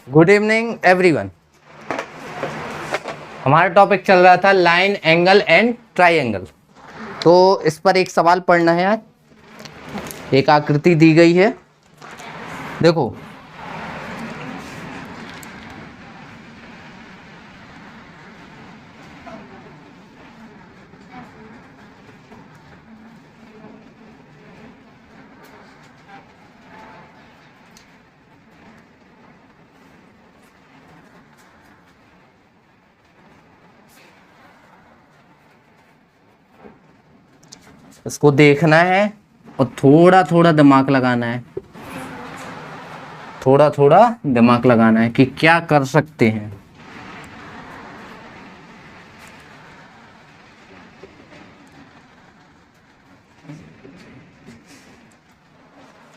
Good evening everyone. हमारा topic चल रहा था लाइन, एंगल एंड ट्राइंगल। तो इस पर एक सवाल पढ़ना है आज। एक आकृति दी गई है, देखो। इसको देखना है और थोड़ा थोड़ा दिमाग लगाना है, थोड़ा थोड़ा दिमाग लगाना है कि क्या कर सकते हैं।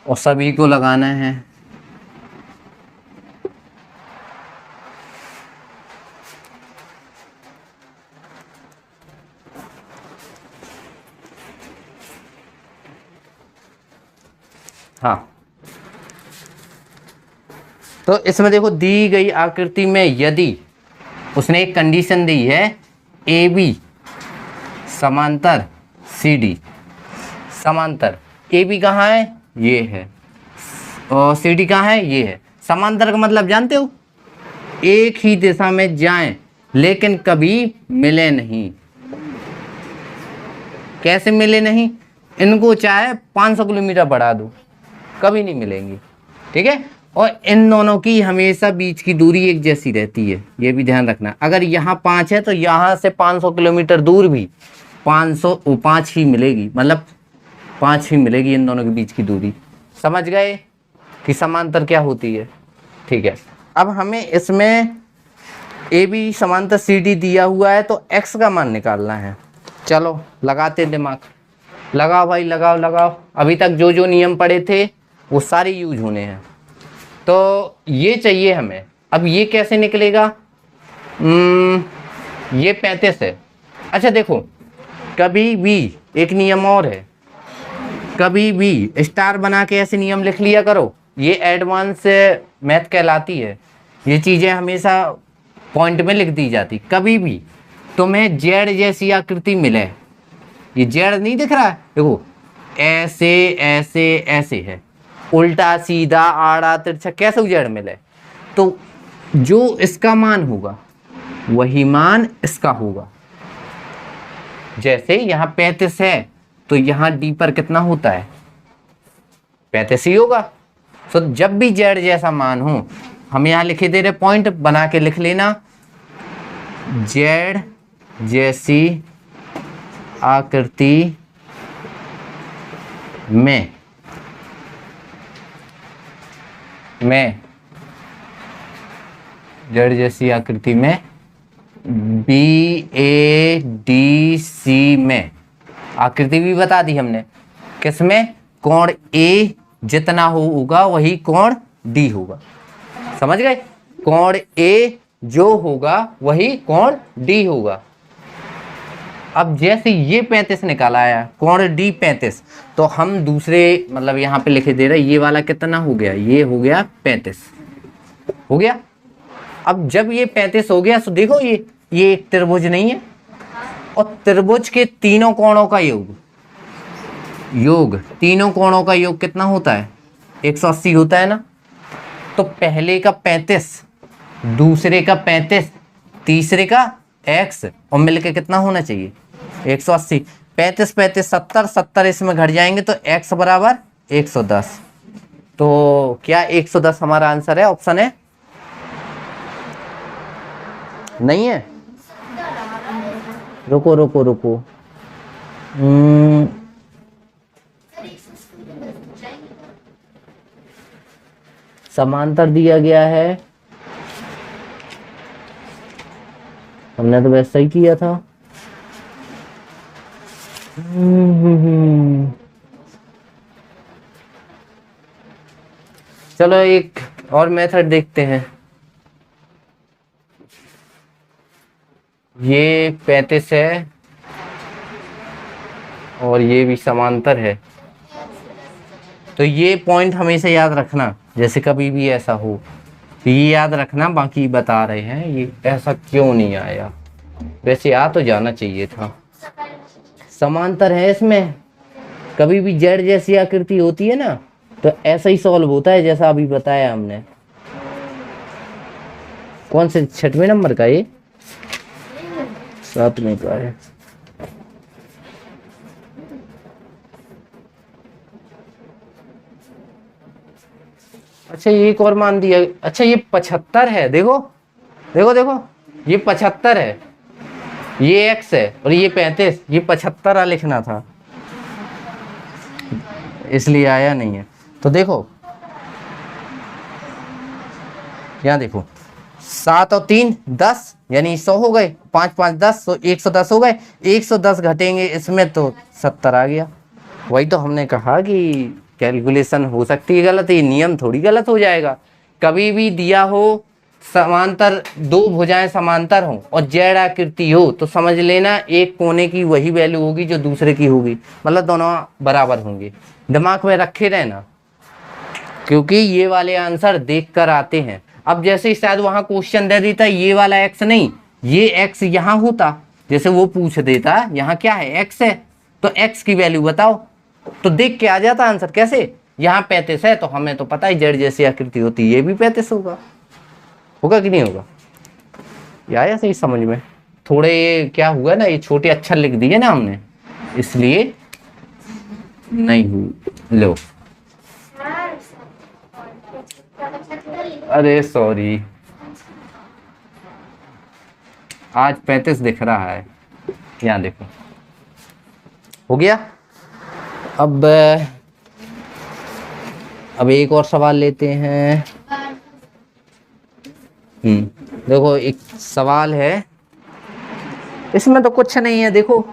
और सभी को लगाना है। हाँ, तो इसमें देखो दी गई आकृति में यदि उसने एक कंडीशन दी है ए बी समांतर सी डी। समांतर ए बी कहाँ है, ये है, और सी डी कहाँ है, ये है। समांतर का मतलब जानते हो, एक ही दिशा में जाएं लेकिन कभी मिले नहीं। कैसे मिले नहीं, इनको चाहे 500 किलोमीटर बढ़ा दो, कभी नहीं मिलेंगी, ठीक है। और इन दोनों की हमेशा बीच की दूरी एक जैसी रहती है, ये भी ध्यान रखना। अगर यहाँ 5 है तो यहाँ से 500 किलोमीटर दूर भी 5 ही मिलेगी, मतलब 5 ही मिलेगी इन दोनों के बीच की दूरी। समझ गए कि समांतर क्या होती है, ठीक है। अब हमें इसमें ए बी समांतर सी डी दिया हुआ है तो एक्स का मान निकालना है। चलो लगाते दिमाग, लगाओ भाई, लगाओ लगाओ। अभी तक जो जो नियम पढ़े थे वो सारे यूज होने हैं। तो ये चाहिए हमें। अब ये कैसे निकलेगा, ये 35 है। अच्छा देखो, कभी भी एक नियम और है, कभी भी स्टार बना के ऐसे नियम लिख लिया करो, ये एडवांस मैथ कहलाती है। ये चीज़ें हमेशा पॉइंट में लिख दी जाती। कभी भी तुम्हें जेड जैसी आकृति मिले, ये जेड नहीं दिख रहा है, देखो ऐसे ऐसे ऐसे है, उल्टा सीधा आड़ा तिरछा, कैसे जेड मिले, तो जो इसका मान होगा वही मान इसका होगा। जैसे यहाँ 35 है तो यहाँ डी पर कितना होता है, 35 ही होगा। तो जब भी जेड जैसा मान हो, हम यहाँ लिखे दे रहे, पॉइंट बना के लिख लेना, जेड जैसी आकृति में जेड जैसी आकृति में बी ए डी सी में, आकृति भी बता दी हमने, किसमें, कोण ए जितना होगा वही कोण डी होगा। समझ गए, कोण ए जो होगा वही कोण डी होगा। अब जैसे ये 35 निकाला है, कोण डी 35, तो हम दूसरे मतलब यहाँ पे लिखे दे रहे, ये वाला कितना हो गया, ये हो गया 35 हो गया। अब जब ये 35 हो गया तो देखो ये एक त्रिभुज नहीं है, और त्रिभुज के तीनों कोणों का योग तीनों कोणों का योग कितना होता है, 180 होता है ना। तो पहले का 35, दूसरे का 35, तीसरे का x, और मिलके कितना होना चाहिए, 180। 35 35 70 70 इसमें घट जाएंगे तो x बराबर 110। तो क्या 110 हमारा आंसर है, ऑप्शन है, नहीं है। रुको रुको रुको, समांतर दिया गया है, हमने तो वैसा ही किया था। चलो एक और मेथड देखते हैं। ये 35 है और ये भी समांतर है, तो ये पॉइंट हमेशा याद रखना, जैसे कभी भी ऐसा हो तो ये याद रखना, बाकी बता रहे हैं ये ऐसा क्यों नहीं आया, वैसे आ तो जाना चाहिए था। समांतर है इसमें, कभी भी जेड जैसी आकृति होती है ना तो ऐसा ही सॉल्व होता है जैसा अभी बताया हमने। कौन से 6वें नंबर का, ये 7वें का है। अच्छा ये एक और मान दिया, अच्छा ये 75 है, देखो देखो देखो, ये 75 है, ये x है और ये 35, ये 75 लिखना था, इसलिए आया नहीं है। तो देखो यहाँ देखो 7 और 3 10, यानी 100 हो गए, 5 5 10, तो 110 हो गए, 110 घटेंगे इसमें तो 70 आ गया। वही तो हमने कहा कि कैलकुलेशन हो सकती है गलत, ये नियम थोड़ी गलत हो जाएगा। कभी भी दिया हो समांतर, दो भुजाएं समांतर हो और जेड आकृति हो तो समझ लेना एक कोने की वही वैल्यू होगी जो दूसरे की होगी, मतलब दोनों बराबर होंगे। दिमाग में रखे रहना, क्योंकि ये वाले आंसर देख कर आते हैं। अब जैसे शायद वहां क्वेश्चन दे देता ये वाला एक्स नहीं, ये एक्स यहाँ होता, जैसे वो पूछ देता यहाँ क्या है एक्स है, तो एक्स की वैल्यू बताओ, तो देख के आ जाता आंसर। कैसे, यहाँ 35 है तो हमें तो पता ही जेड जैसी आकृति होती, ये भी 35 होगा, होगा कि नहीं होगा। ये आया सही समझ में। थोड़े ये क्या हुआ ना, ये छोटे अक्षर लिख दिए ना हमने, इसलिए नहीं हुई। लो अरे सॉरी, आज 35 दिख रहा है, यहाँ देखो हो गया। अब एक और सवाल लेते हैं। देखो एक सवाल है, इसमें तो कुछ नहीं है, देखो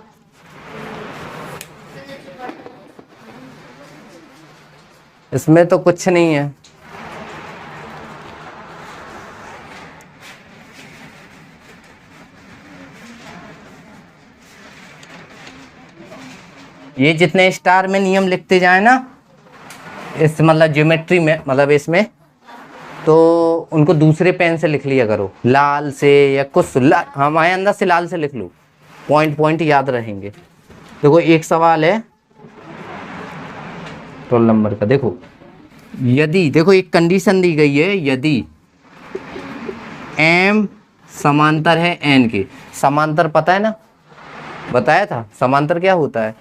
इसमें तो कुछ नहीं है। ये जितने स्टार में नियम लिखते जाए ना, इस मतलब ज्योमेट्री में, मतलब इसमें, तो उनको दूसरे पेन से लिख लिया करो, लाल से या कुछ हमारे अंदर से लाल से लिख लो, पॉइंट पॉइंट याद रहेंगे। देखो एक सवाल है 12 नंबर का, देखो यदि, देखो एक कंडीशन दी गई है, यदि m समांतर है n के, समांतर पता है ना, बताया था समांतर क्या होता है,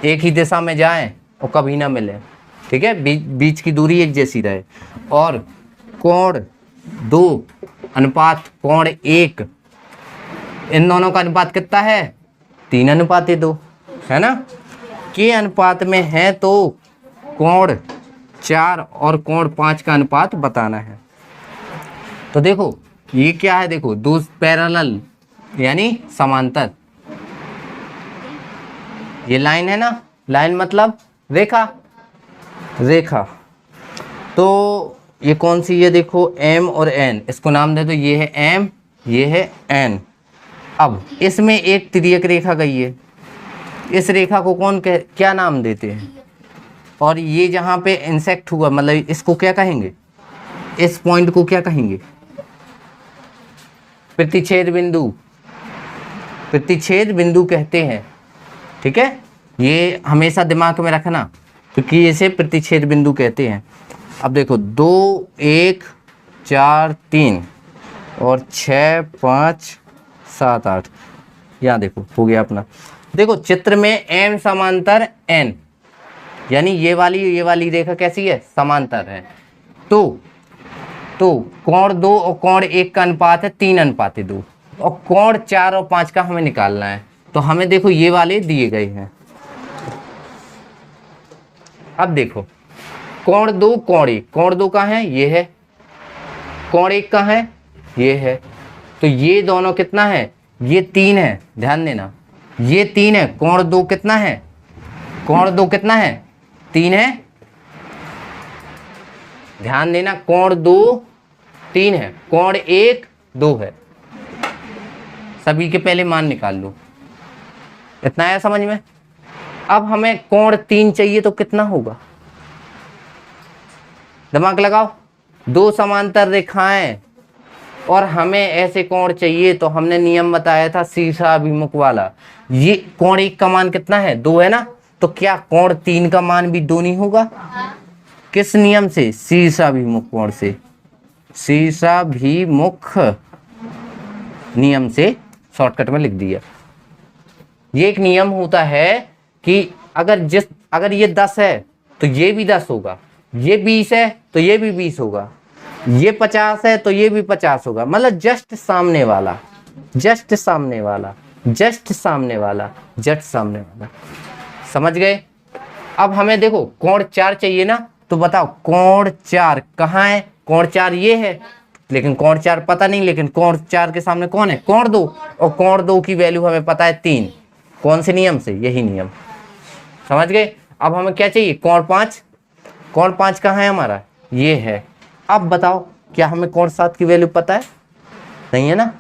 एक ही दिशा में जाएं और कभी ना मिले, ठीक है, बीच की दूरी एक जैसी रहे, और कोण 2 अनुपात कोण 1, इन दोनों का अनुपात कितना है 3:2, है ना, के अनुपात में है तो कोण 4 और कोण 5 का अनुपात बताना है। तो देखो ये क्या है, देखो दो पैरेलल यानी समांतर, ये लाइन है ना, लाइन मतलब रेखा, रेखा, तो ये कौन सी है, देखो m और n, इसको नाम दे दो, ये है m, ये है n। अब इसमें एक तिर्यक रेखा गई है, इस रेखा को क्या नाम देते हैं, और ये जहाँ पे इंसेक्ट हुआ मतलब इसको क्या कहेंगे, इस पॉइंट को क्या कहेंगे, प्रतिच्छेद बिंदु, प्रतिच्छेद बिंदु कहते हैं, ठीक है, ये हमेशा दिमाग में रखना, क्योंकि इसे प्रतिच्छेद बिंदु कहते हैं। अब देखो 2 1 4 3 और 6 5 7 8, यहाँ देखो हो गया अपना। देखो चित्र में m समांतर n, यानी ये वाली रेखा कैसी है, समांतर है, तो कोण 2 और कोण 1 का अनुपात है 3:2, और कोण 4 और 5 का हमें निकालना है, तो हमें देखो ये वाले दिए गए हैं। अब देखो कोण 2 कोण 1, कोण 2 का है ये है, कोण 1 का है ये है, तो ये दोनों कितना है, ये 3 है, ध्यान देना ये 3 है, कोण 2 कितना है, कोण 2 कितना है 3 है, ध्यान देना कोण 2 3 है, कोण 1 2 है, सभी के पहले मान निकाल लो, इतना आया समझ में। अब हमें कोण 3 चाहिए तो कितना होगा, दिमाग लगाओ, दो समांतर रेखाएं और हमें ऐसे कोण चाहिए, तो हमने नियम बताया था शीर्षाभिमुख वाला। ये कोण 1 का मान कितना है, 2 है ना, तो क्या कोण 3 का मान भी 2 नहीं होगा? किस नियम से? शीर्षाभिमुख कोण से, शीर्षाभिमुख नियम से शॉर्टकट में लिख दिया। ये एक नियम होता है कि अगर ये 10 है तो ये भी 10 होगा, ये 20 है तो ये भी 20 होगा, ये 50 है तो ये भी 50 होगा। मतलब जस्ट सामने वाला, जस्ट सामने वाला, जस्ट सामने वाला, जस्ट सामने वाला। समझ गए? अब हमें देखो कोण 4 चाहिए ना, तो बताओ कोण 4 कहाँ है? कोण 4 ये है, लेकिन कोण 4 पता नहीं, लेकिन कोण 4 के सामने कौन है? कोण 2, और कोण 2 की वैल्यू हमें पता है 3। कौन से नियम से? यही नियम। समझ गए? अब हमें क्या चाहिए? कोण 5। कोण 5 कहाँ है हमारा? ये है। अब बताओ क्या हमें कोण 7 की वैल्यू पता है? नहीं है ना।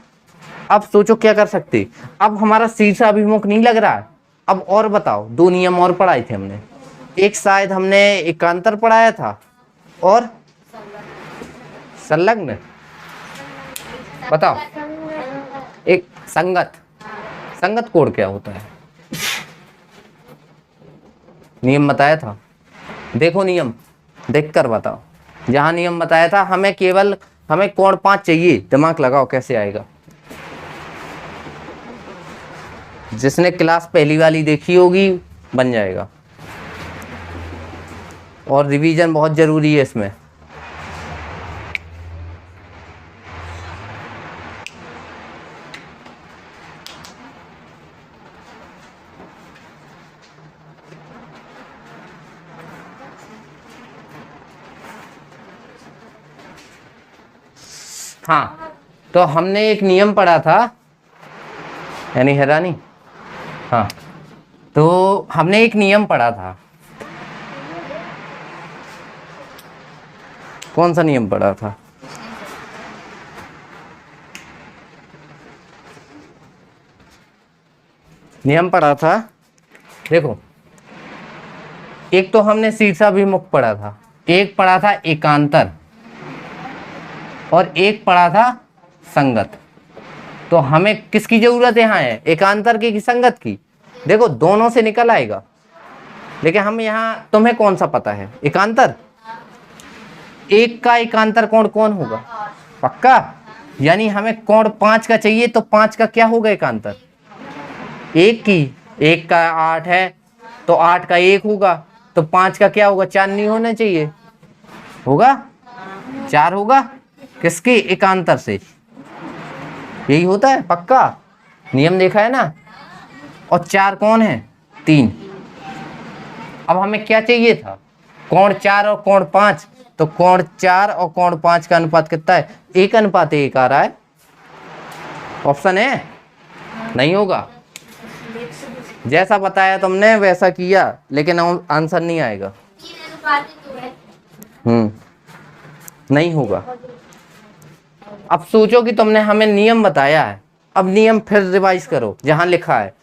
अब सोचो क्या कर सकते। अब हमारा शीर्षाभिमुख नहीं लग रहा है। अब और बताओ, 2 नियम और पढ़ाए थे हमने। एक शायद हमने एकांतर पढ़ाया था और संलग्न। बताओ एक संगत। संगत कोण क्या होता है? नियम बताया था। देखो नियम देख कर बताओ। जहां नियम बताया था हमें कोण 5 चाहिए। दिमाग लगाओ कैसे आएगा। जिसने क्लास पहली वाली देखी होगी बन जाएगा, और रिवीजन बहुत जरूरी है इसमें। हाँ, तो हमने एक नियम पढ़ा था, यानी हैरानी। हाँ, तो हमने एक नियम पढ़ा था। कौन सा नियम पढ़ा था? नियम पढ़ा था, देखो एक तो हमने शीर्षाभिमुख पढ़ा था, एक पढ़ा था एकांतर, और एक पढ़ा था संगत। तो हमें किसकी जरूरत यहाँ है? एकांतर की संगत की? देखो दोनों से निकल आएगा, लेकिन हम यहाँ, तुम्हें कौन सा पता है? एकांतर। एक का एकांतर कोण कौन होगा? पक्का? यानी हमें कोण 5 का चाहिए, तो 5 का क्या होगा एकांतर? 1 की। 1 का 8 है तो 8 का 1 होगा, तो 5 का क्या होगा? 4 नहीं होना चाहिए? होगा? 4 होगा। किसके? एकांतर से। यही होता है पक्का। नियम देखा है ना। और 4 कौन है? 3। अब हमें क्या चाहिए था? कोण 4 और कोण 5। तो कोण 4 और कोण 5 का अनुपात कितना है? 1:1 आ रहा है। ऑप्शन है? नहीं होगा। जैसा बताया तुमने वैसा किया, लेकिन आंसर नहीं आएगा। नहीं होगा। अब सोचो कि तुमने हमें नियम बताया है, अब नियम फिर रिवाइज करो जहां लिखा है।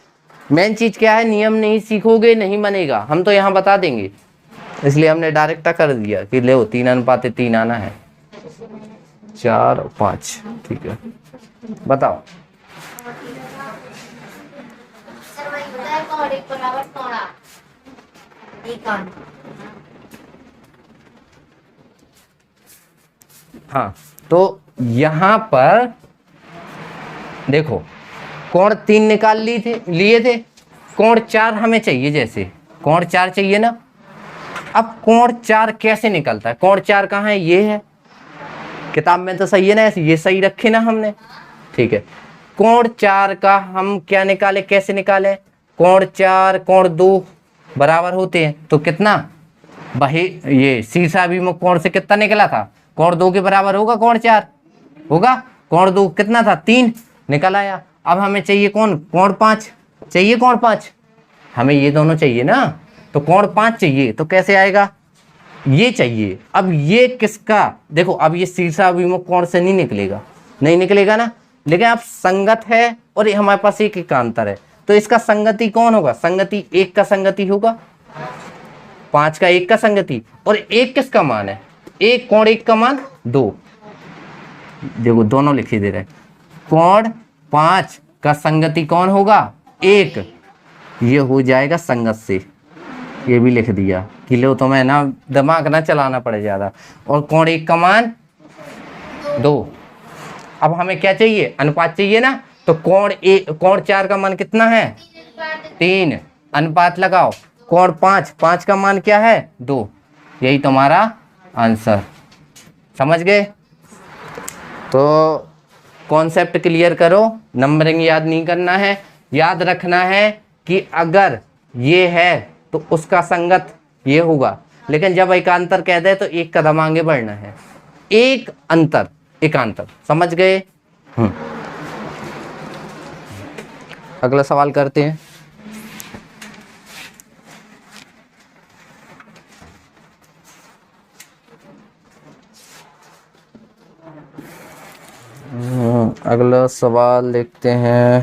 मेन चीज क्या है? नियम नहीं सीखोगे नहीं बनेगा। हम तो यहाँ बता देंगे, इसलिए हमने डायरेक्ट कर दिया कि ले 3:3 आना है। 4 और 5। ठीक है, बताओ। हाँ, तो यहां पर देखो कोण 3 निकाल लिए थे। कोण 4 हमें चाहिए, जैसे कोण 4 चाहिए ना। अब कोण 4 कैसे निकलता है? कोण 4 कहाँ है? ये है। किताब में तो सही है ना, ऐसे ये सही रखे ना हमने। ठीक है, कोण 4 का हम क्या निकाले? कैसे निकाले? कोण 4 कोण 2 बराबर होते हैं, तो कितना? ये शीर्षाभिमुख कोण से कितना निकला था? कोण 2 के बराबर होगा कोण 4? होगा। कोण 2 कितना था? 3 निकल आया। अब हमें चाहिए कौन? कोण 5 चाहिए। कोण 5 हमें ये दोनों चाहिए ना, तो कोण 5 चाहिए, तो कैसे आएगा? ये चाहिए। अब ये किसका? देखो अब ये शीर्षाभिमुख कोण से नहीं निकलेगा, नहीं निकलेगा ना। लेकिन अब संगत है और ये हमारे पास एक एकांतर है, तो इसका संगति कौन होगा? संगति 1 का संगति होगा, 5 का 1 का संगति। और 1 किसका मान है? एक कोण एक का मान 2, देखो दोनों लिखे दे रहे हैं। कोण 5 का संगति कौन होगा 1, ये हो जाएगा संगत से, ये भी लिख दिया कि लो तुम्हें ना दिमाग ना चलाना पड़े ज्यादा। और कोण 1 का मान 2। अब हमें क्या चाहिए, अनुपात चाहिए ना, तो कोण 4 का मान कितना है 3, अनुपात लगाओ। कोण 5 का मान क्या है 2, यही तुम्हारा आंसर। समझ गए? तो कॉन्सेप्ट क्लियर करो, नंबरिंग याद नहीं करना है, याद रखना है कि अगर ये है तो उसका संगत ये होगा, लेकिन जब एकांतर कह दे तो एक कदम आगे बढ़ना है। एक अंतर एकांतर, समझ गए? अगला सवाल करते हैं। अगला सवाल देखते हैं।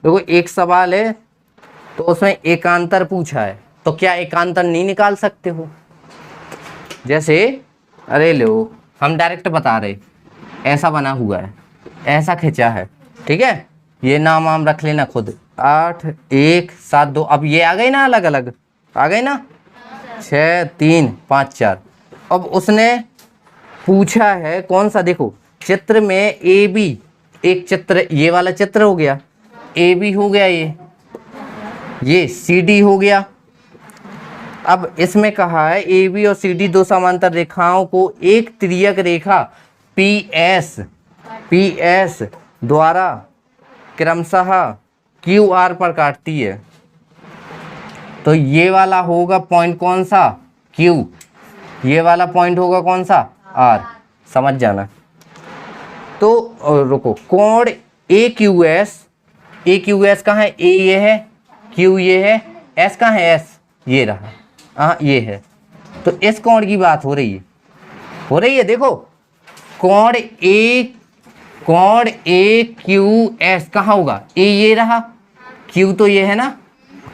देखो एक सवाल है तो उसमें एकांतर पूछा है, तो क्या एकांतर नहीं निकाल सकते हो? जैसे अरे लो हम डायरेक्ट बता रहे, ऐसा बना हुआ है, ऐसा खिंचा है, ठीक है, ये नाम वाम रख लेना खुद, 8 1 7 2। अब ये आ गई ना, अलग अलग आ गई ना, 6 3 5 4। अब उसने पूछा है कौन सा, देखो चित्र में ए बी, एक चित्र ये वाला चित्र हो गया, ए बी हो गया, ये सी डी हो गया। अब इसमें कहा है ए बी और सी डी दो समांतर रेखाओं को एक तिर्यक रेखा पी एस द्वारा क्रमशः क्यू आर पर काटती है। तो ये वाला होगा पॉइंट कौन सा क्यू, ये वाला पॉइंट होगा कौन सा आर, समझ जाना। तो रुको, कोण ए क्यू एस कहाँ है, ए ये है, क्यू ये है, एस कहाँ है, एस ये रहा, हाँ ये है। तो इस कोण की बात हो रही है, देखो कोण ए क्यू एस कहाँ होगा, ए ये रहा, क्यू तो ये है ना,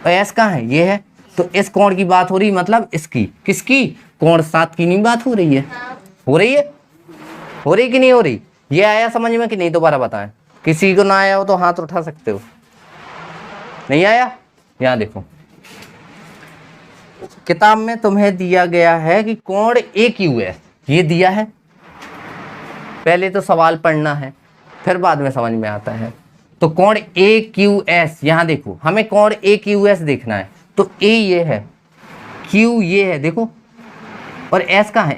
एस कहाँ है, ये है। तो इस कोण की बात हो रही, मतलब इसकी, किसकी, कोण 7 की नहीं बात हो रही है? हो रही कि नहीं हो रही? ये आया समझ में कि नहीं? दोबारा बताएं, किसी को ना आया हो तो हाथ उठा सकते हो। नहीं आया? यहाँ देखो किताब में तुम्हें दिया गया है कि कोण ए क्यू एस, ये दिया है, पहले तो सवाल पढ़ना है फिर बाद में समझ में आता है। तो कोण ए क्यू एस, यहाँ देखो हमें कोण ए क्यू एस देखना है, तो ए ये है, क्यू ये है, देखो, और एस कहाँ है,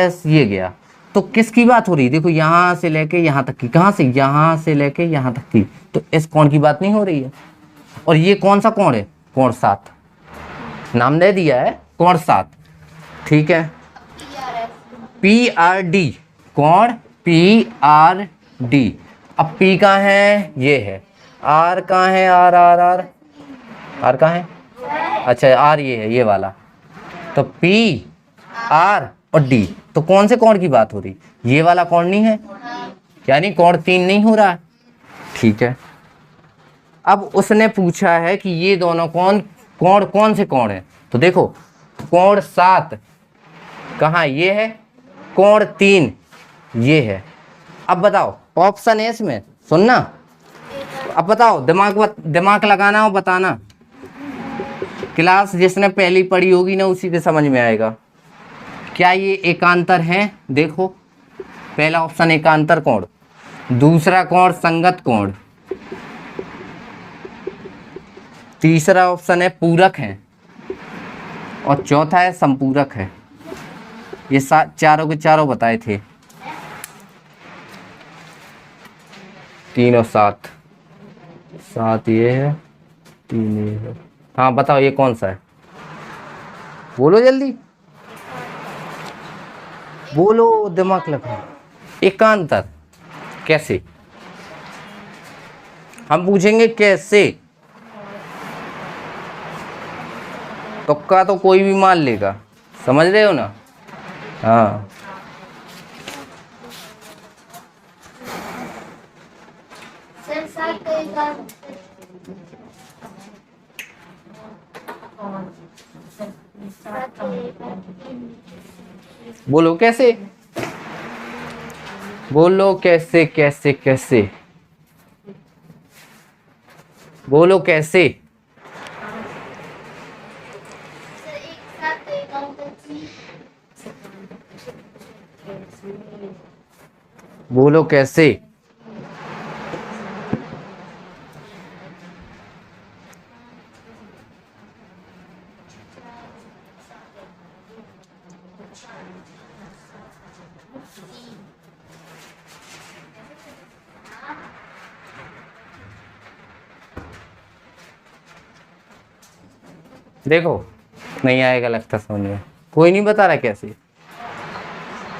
एस ये गया। तो किसकी बात हो रही है, देखो यहाँ से लेके यहाँ तक की, कहाँ से, यहाँ से लेके यहाँ तक की, तो इस कोण की बात नहीं हो रही है। और ये कौन सा कोण है, कोण 7, नाम दे दिया है कोण 7, ठीक है। पी आर डी, कोण पी आर डी। अब पी कहाँ है, ये है, आर कहाँ है, आर आर आर आर कहाँ है, अच्छा आर ये है, ये वाला। तो पी आर और डी, तो कौन से कोण की बात हो रही, ये वाला कोण नहीं है, यानी कोण 3 नहीं हो रहा है, ठीक है। अब उसने पूछा है कि ये दोनों कोण कौन से कोण है, तो देखो कोण 7 कहाँ, ये है, कोण 3 ये है। अब बताओ, ऑप्शन है इसमें, सुनना, अब बताओ, दिमाग लगाना और बताना। क्लास जिसने पहली पढ़ी होगी ना उसी के समझ में आएगा। क्या ये एकांतर हैं? देखो पहला ऑप्शन एकांतर कोण, दूसरा कोण संगत कोण, तीसरा ऑप्शन है पूरक है, और चौथा है संपूरक है। ये चारों के चारों बताए थे, 3 और 7, 7 ये है, 3 ये है। हाँ बताओ ये कौन सा है, बोलो जल्दी बोलो, दिमाग लगाओ। एकांतर कैसे, हम पूछेंगे कैसे, तुक्का तो कोई भी मान लेगा, समझ रहे हो ना? हाँ सर बोलो कैसे, बोलो कैसे कैसे कैसे, बोलो कैसे। बोलो कैसे। देखो नहीं आएगा लगता समझ में, कोई नहीं बता रहा कैसे,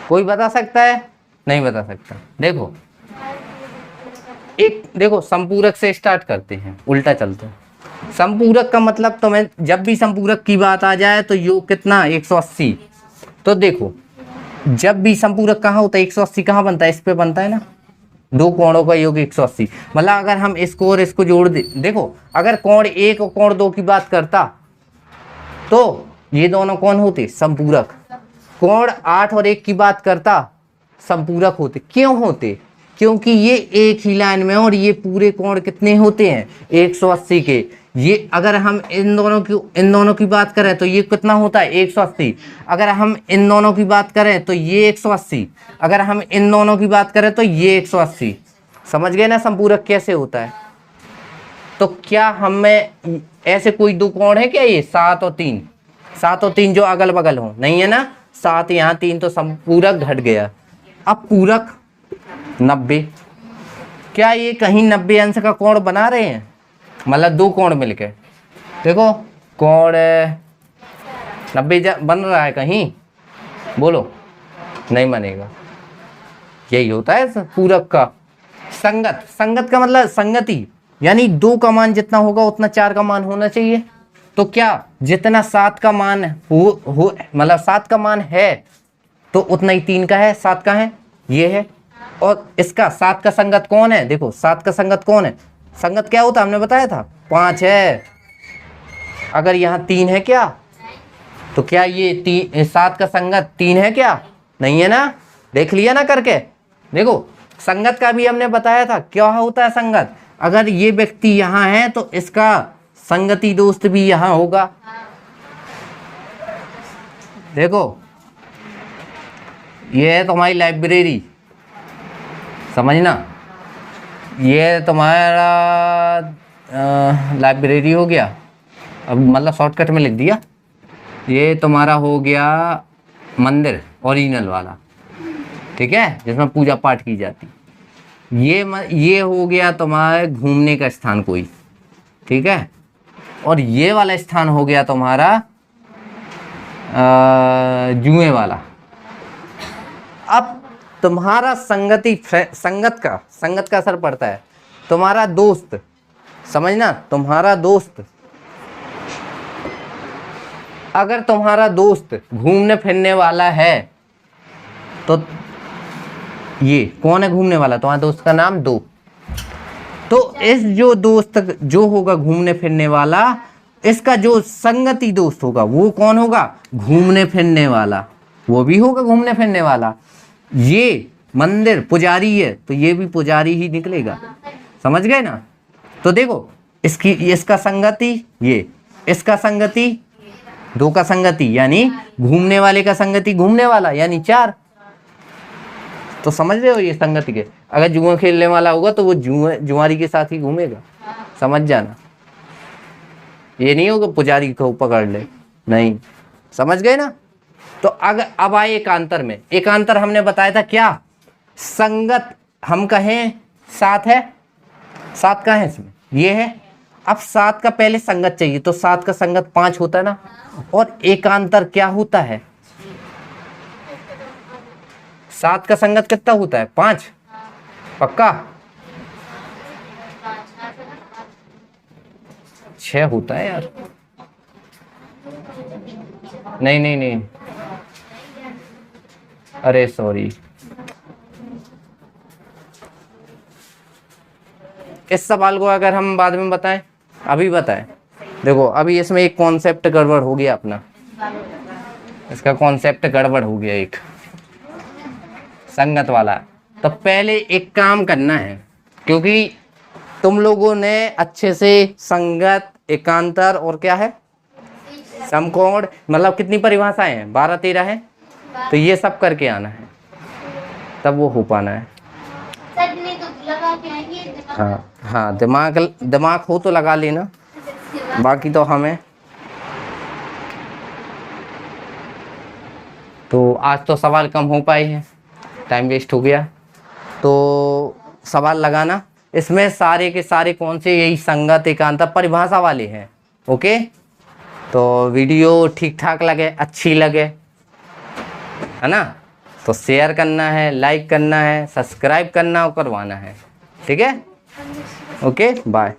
कोई बता सकता है, नहीं बता सकता। देखो एक देखो संपूरक से स्टार्ट करते हैं, उल्टा चलते हैं। संपूरक का मतलब तो मैं जब भी संपूरक की बात आ जाए तो योग कितना 180। तो देखो जब भी संपूरक कहाँ होता है 180 कहाँ बनता है, इस पे बनता है ना, दो कोणों का योग 180। मतलब अगर हम इसको और इसको जोड़ दे, देखो अगर कोण 1 और कोण 2 की बात करता तो ये दोनों कौन होते, संपूरक। कोण 8 और 1 की बात करता, संपूरक होते। क्यों होते, क्योंकि ये एक ही लाइन में, और ये पूरे कोण कितने होते हैं 180 के। ये अगर हम इन दोनों की बात करें तो ये कितना होता है 180। अगर हम इन दोनों की बात करें तो ये 180। अगर हम इन दोनों की बात करें तो ये 180। समझ गए ना संपूरक कैसे होता है। तो क्या हमें ऐसे कोई दो कोण है क्या, ये 7 और 3, 7 और 3 जो अगल बगल हो, नहीं है ना, 7 यहाँ 3 तो संपूरक घट गया। अब पूरक 90, क्या ये कहीं 90 अंश का कोण बना रहे हैं, मतलब दो कोण मिलके। देखो कोण 90 बन रहा है कहीं, बोलो नहीं बनेगा। यही होता है पूरक का। संगत, संगत का मतलब संगति, यानी 2 का मान जितना होगा उतना 4 का मान होना चाहिए। तो क्या जितना 7 का मान हो मतलब 7 का मान है तो उतना ही 3 का है, 7 का है, ये है। और इसका 7 का संगत कौन है, देखो 7 का संगत कौन है, संगत क्या होता है हमने बताया था 5 है। अगर यहाँ 3 है क्या, तो क्या ये 7 का संगत 3 है क्या, नहीं है ना, देख लिया ना करके। देखो संगत का भी हमने बताया था क्या होता है संगत, अगर ये व्यक्ति यहाँ है तो इसका संगति दोस्त भी यहाँ होगा। देखो ये है तुम्हारी लाइब्रेरी, समझना, ये तुम्हारा लाइब्रेरी हो गया, अब मतलब शॉर्टकट में लिख दिया। ये तुम्हारा हो गया मंदिर ओरिजिनल वाला, ठीक है, जिसमें पूजा पाठ की जाती। ये हो गया तुम्हारे घूमने का स्थान कोई, ठीक है। और ये वाला स्थान हो गया तुम्हारा जुए वाला। अब तुम्हारा संगत का असर पड़ता है। तुम्हारा दोस्त, समझना, तुम्हारा दोस्त, अगर तुम्हारा दोस्त घूमने फिरने वाला है तो ये कौन है घूमने वाला, तुम्हारे दोस्त का नाम 2। तो इस जो दोस्त जो होगा घूमने फिरने वाला, इसका जो संगति दोस्त होगा वो कौन होगा, घूमने फिरने वाला, वो भी होगा घूमने फिरने वाला। ये मंदिर पुजारी है तो ये भी पुजारी ही निकलेगा, समझ गए ना। तो देखो इसका संगति ये, इसका संगति 2 का संगति, यानी घूमने वाले का संगति घूमने वाला, यानी 4। तो समझ रहे हो ये संगति के। अगर जुआ खेलने वाला होगा तो वो जुआरी के साथ ही घूमेगा, समझ जाना। ये नहीं होगा पुजारी को पकड़ ले, नहीं, समझ गए ना। तो अगर अब आए एकांतर में, एकांतर हमने बताया था क्या, संगत हम कहें 7 है, 7 का है इसमें, ये है। अब 7 का पहले संगत चाहिए तो 7 का संगत 5 होता है ना। और एकांतर क्या होता है, 7 का संगत कितना होता है 5, पक्का 6 होता है यार, नहीं नहीं नहीं, अरे सॉरी, इस सवाल को अगर हम बाद में बताएं, अभी बताएं। देखो अभी इसमें एक कॉन्सेप्ट गड़बड़ हो गया अपना, इसका कॉन्सेप्ट गड़बड़ हो गया एक संगत वाला। तो पहले एक काम करना है, क्योंकि तुम लोगों ने अच्छे से संगत, एकांतर और क्या है समकोण, मतलब कितनी परिभाषाएं हैं, 12-13 है, तो ये सब करके आना है, तब वो हो पाना है। हाँ हाँ, दिमाग हो तो लगा लेना, बाकी तो हमें तो आज तो सवाल कम हो पाए हैं, टाइम वेस्ट हो गया। तो सवाल लगाना, इसमें सारे के सारे कौन से, यही संगत, एकांतर, परिभाषा वाले हैं। ओके, तो वीडियो ठीक ठाक लगे, अच्छी लगे, है ना, तो शेयर करना है, लाइक करना है, सब्सक्राइब करना और करवाना है। ठीक है, ओके, बाय।